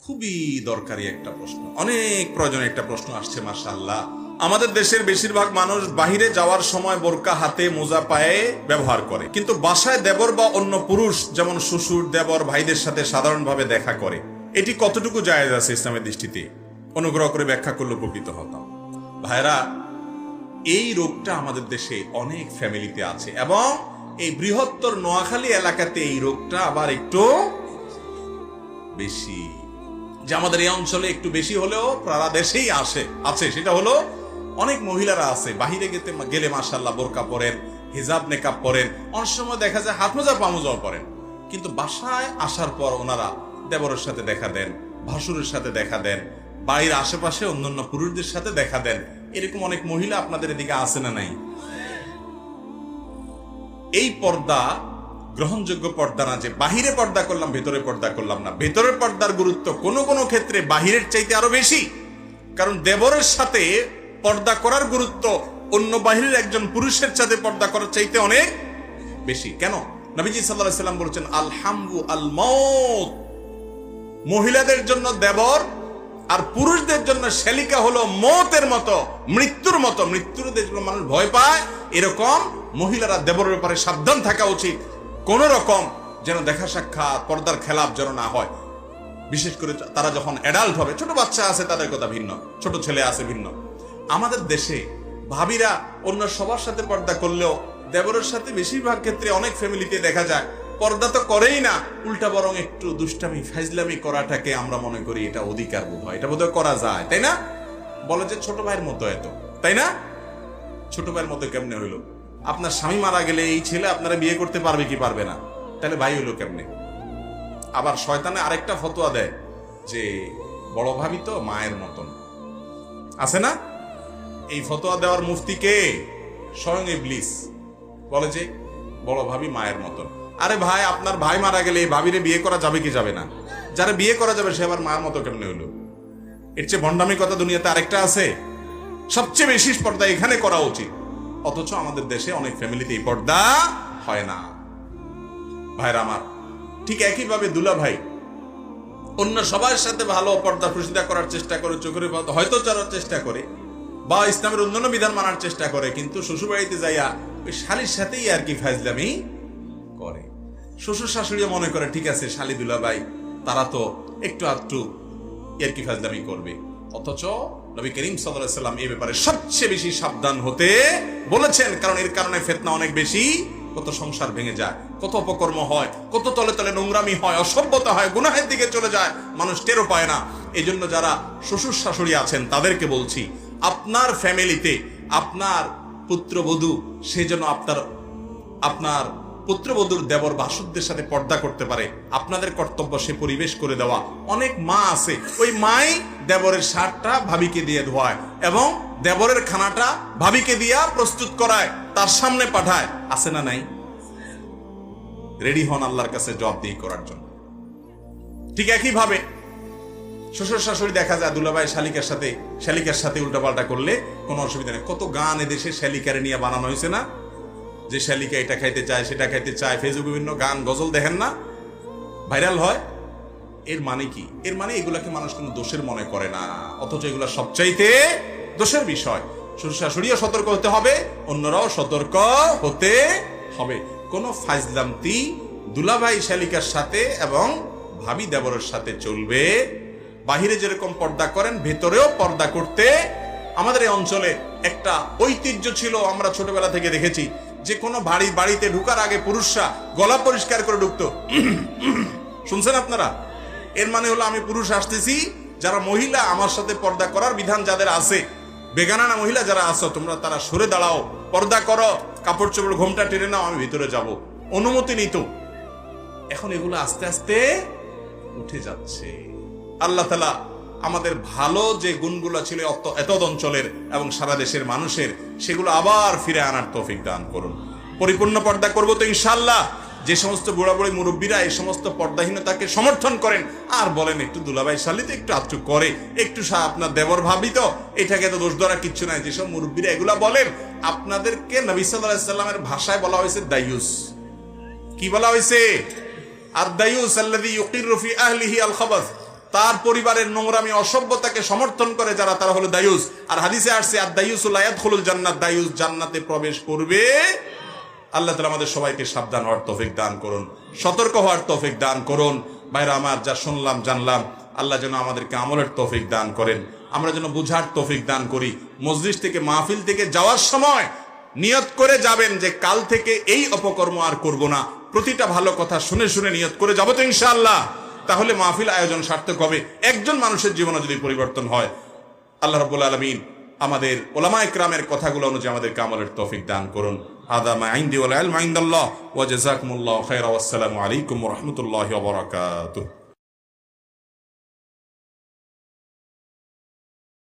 খুবই দরকারি একটা প্রশ্ন, অনেক প্রয়োজনীয় একটা প্রশ্ন আসছে। মাশাআল্লাহ, আমাদের দেশের বেশিরভাগ মানুষ বাহিরে যাওয়ার সময় বোরকা হাতে মোজা পায়ে ব্যবহার করে, কিন্তু বাসায় দেবর বা অন্য পুরুষ যেমন শ্বশুর দেবর ভাইদের সাথে সাধারণভাবে দেখা করে, এটি কতটুকু জায়েজ আছে ইসলামের দৃষ্টিতে? অনুগ্রহ করে ব্যাখ্যা করলে উপকৃত হতাম। ভাইরা, এই রোগটা আমাদের দেশে অনেক ফ্যামিলিতে আছে এবং এই বৃহত্তর নোয়াখালী এলাকাতে এই রোগটা আবার একটু বেশি। যে আমাদের এই অঞ্চলে একটু বেশি হলেও সারা দেশেই আছে, সেটা হলো অনেক মহিলারা আছে বাহিরে গেলে মাশাআল্লাহ বোরকা পরেন, হিজাব নেকাব পরেন, অনেক সময় দেখা যায় হাত মোজা পা মোজাও পরেন, কিন্তু বাসায় আসার পর ওনারা দেবরের সাথে দেখা দেন, ভাসুরের সাথে দেখা দেন, বাড়ির আশেপাশে অন্যান্য পুরুষদের সাথে দেখা দেন। এরকম অনেক মহিলা আপনাদের এদিকে আছে না নাই? এই পর্দা গ্রহণযোগ্য পর্দা না, যে বাহিরে পর্দা করলাম ভেতরে পর্দা করলাম না। ভেতরের পর্দার গুরুত্ব কোনো কোনো ক্ষেত্রে বাহিরের চাইতে আরো বেশি, কারণ দেবরের সাথে পর্দা করার গুরুত্ব অন্য বাহিরের একজন পুরুষের সাথে পর্দা করার চাইতে অনেক বেশি। কেন? নবীজি সাল্লাল্লাহু আলাইহি ওয়াসাল্লাম বলেছেন, আল হামু আল মাউত, মহিলাদের জন্য দেবর আর পুরুষদের জন্য শালিকা হলো মৌতের মতো, মৃত্যুর মতো। মৃত্যুর যেগুলো মানুষ ভয় পায়, এরকম মহিলারা দেবরের ব্যাপারে সাবধান থাকা উচিত। কোন রকম যেন দেখা সাক্ষাৎ পর্দার খেলাপ যেন না হয়। বিশেষ করে তারা যখন অ্যাডাল্ট হবে, ছোট বাচ্চা আছে তাদের কথা ভিন্ন, ছোট ছেলে আছে ভিন্ন। আমাদের দেশে ভাবিরা অন্য সবার সাথে পর্দা করলেও দেবরের সাথে বেশিরভাগ ক্ষেত্রে অনেক ফ্যামিলিতে দেখা যায় পর্দা তো করেই না, উল্টা বরং একটু দুষ্টামি ফাইজলামি করাটাকে আমরা মনে করি এটা অধিকার বোধ হয়, এটা বোধহয় করা যায়, তাই না? বলে যে ছোট ভাইয়ের মতো এত, তাই না? ছোট ভাইয়ের মতো কেমনে হইলো? আপনার স্বামী মারা গেলে এই ছেলে আপনারা বিয়ে করতে পারবে কি পারবে না? তাহলে ভাই হইলো কেমনে? আবার শয়তানে আরেকটা ফতোয়া দেয় যে বড় ভাবি তো মায়ের মতন, আছে না? এই ফতোয়া দেওয়ার মুফতি কে? স্বয়ং ইবলিস। বলে যে বড় ভাবি মায়ের মতন। আরে ভাই, আপনার ভাই মারা গেলে এই ভাবিরে বিয়ে করা যাবে কি যাবে না? যারা বিয়ে করা যাবে সে আবার মায়ের মতো কেমনে হইলো? এর চেয়ে ভণ্ডামি কথা দুনিয়াতে আরেকটা আছে? সবচেয়ে বেশি পর্দা এখানে করা উচিত, অথচ আমাদের দেশে অনেক ফ্যামিলিতে এই পর্দা হয় না। ভাইরা আমার, ঠিক একইভাবে দুলা ভাই অন্য সবার সাথে ভালো পর্দা প্রসিদ্ধা করার চেষ্টা করে, চোখের পর্দা হয়তো চলার চেষ্টা করে বা ইসলামের অন্যান্য বিধান মানার চেষ্টা করে, কিন্তু শ্বশুর বাড়িতে যাইয়া ওই শালির সাথেই আর কি ফাজলামি করে। শ্বশুর শাশুড়িও মনে করে ঠিক আছে শালি দুলা ভাই তারা তো একটু আধটু আর কি ফাজলামি করবে, অথচ নবী করিম সাল্লাল্লাহু আলাইহি ওয়াসাল্লাম এই ব্যাপারে সবচেয়ে বেশি সাবধান হতে বলেছেন, কারণ এর কারণে ফিতনা অনেক বেশি, কত সংসার ভেঙে যায়, কত অপকর্ম হয়, কত তলে তলে নোংরামি হয়, অসভ্যতা হয়, গুনাহের দিকে চলে যায়, মানুষ টেরও পায় না। এই জন্য যারা শ্বশুর শাশুড়ি আছেন তাদেরকে বলছি, আপনার ফ্যামিলিতে আপনার পুত্রবধূ সে যেন আপনার পুত্রবধূর দেবর ভাসুরদের সাথে পর্দা করতে পারে, আপনাদের কর্তব্য সে পরিবেশ করে দেওয়া। অনেক মা আছে ওই মাই দেবরের শার্টটা ভাবিকে দিয়ে ধোয়ায় এবং দেবরের খানাটা ভাবিকে দিয়া প্রস্তুত করায়, তার সামনে পাঠায়, আছে না নাই? রেডি হন আল্লাহর কাছে জবাবদিহি করার জন্য। ঠিক একইভাবে শ্বশুর শাশুড়ি দেখা যায় দুলাভাই শালিকার সাথে উল্টাপাল্টা করলে কোনো অসুবিধা নেই। কত গান এদেশে শালিকারে নিয়ে বানানো হয়েছে না, যে শালিকা এটা খাইতে চায় সেটা খাইতে চায়, ফেসবুক বিভিন্ন গান গজল দেখেন না, ভাইরাল হয়। এর মানে কি? এর মানে এগুলাকে মানুষ কোনো দোষের মনে করে না, অথচ এগুলা সবচাইতে দোষের বিষয়। শ্বশুর শাশুড়িও সতর্ক হতে হবে, অন্যরাও সতর্ক হতে হবে। কোন ফাজলামতি দুলাভাই শালিকার সাথে এবং ভাবি দেবরের সাথে চলবে। বাহিরে যেরকম পর্দা করেন ভেতরেও পর্দা করতে। আমাদের এই অঞ্চলে একটা ঐতিহ্য ছিল, আমরা ছোটবেলা থেকে দেখেছি, যে কোনো বাড়িতে ঢুকার আগে পুরুষরা গলা পরিষ্কার করে ঢুকতো। শুনছেন আপনারা? এর মানে হলো আমি পুরুষ আসতেছি, যারা মহিলা আমার সাথে পর্দা করার বিধান যাদের আছে, বেগানা না মহিলা যারা আছো তোমরা তারা সরে দাঁড়াও, পর্দা করো, কাপড় চোপড় ঘোমটা টেনে নাও, আমি ভিতরে যাব, অনুমতি নিত। এখন এগুলো আস্তে আস্তে উঠে যাচ্ছে। আল্লাহ তাআলা আমাদের ভালো যে গুণগুলো ছিল এত অঞ্চলের এবং সারা দেশের মানুষের, সেগুলো আবার ফিরে আনার তৌফিক দান করুন। পরিপূর্ণ পর্দা করবো তো ইনশাআল্লাহ। যে সমস্ত বুড়া বুড়ি মুরব্বীরা এই সমস্ত পর্দাহীনতাকে সমর্থন করেন আর বলেন একটু দুলাভাই শালিতে একটু আত্মু করে, একটু আপনার দেবর ভাবি তো, এটাকে তো দোষ ধরা কিচ্ছু নাই, যেসব মুরব্বীরা এগুলা বলেন, আপনাদেরকে নবী সাল্লাল্লাহু আলাইহি ওয়াসাল্লামের ভাষায় বলা হয়েছে দায়ুস। কি বলা হয়েছে? আর দায়ুস আল্লাযী ইউকিরু ফি আহলিহি আল খাবাস, তার পরিবারের নোংরামি অসভ্যতাকে সমর্থন করে যারা, তারা হলো দায়ুস। আর হাদিসে আসছে আর দায়ুসুল লা ইয়াদখুলুল জান্নাত, দায়ুস জান্নাতে প্রবেশ করবে। আল্লাহ তাআলা আমাদের সবাইকে সাবধান হওয়ার তৌফিক দান করুন, সতর্ক হওয়ার তৌফিক দান করুন। ভাইরা আমার, যা শুনলাম জানলাম, আল্লাহ যেন আমাদেরকে আমলের তৌফিক দান করেন, আমরা যেন বুঝার তৌফিক দান করি। মজলিস থেকে, মাহফিল থেকে যাওয়ার সময় নিয়ত করে যাবেন যে কাল থেকে এই অপকর্ম আর করব না। প্রতিটা ভালো কথা শুনে শুনে নিয়ত করে যাবো তো ইনশাআল্লাহ। তাহলে মাহফিল আয়োজন সার্থক হবে। একজন মানুষের জীবনে যদি পরিবর্তন হয়, আল্লাহ রাব্বুল আলামিন আমাদের উলামা ইকরামের কথাগুলো অনুযায়ী আমাদেরকে আমলের তৌফিক দান করুন। হাদা মা ইনদি ওয়াল ইলমু ইনদাল্লাহ ওয়া জাযাকুমুল্লাহু খায়রা ওয়াসসালামু আলাইকুম ওয়া রাহমাতুল্লাহি ওয়া বারাকাতুহু।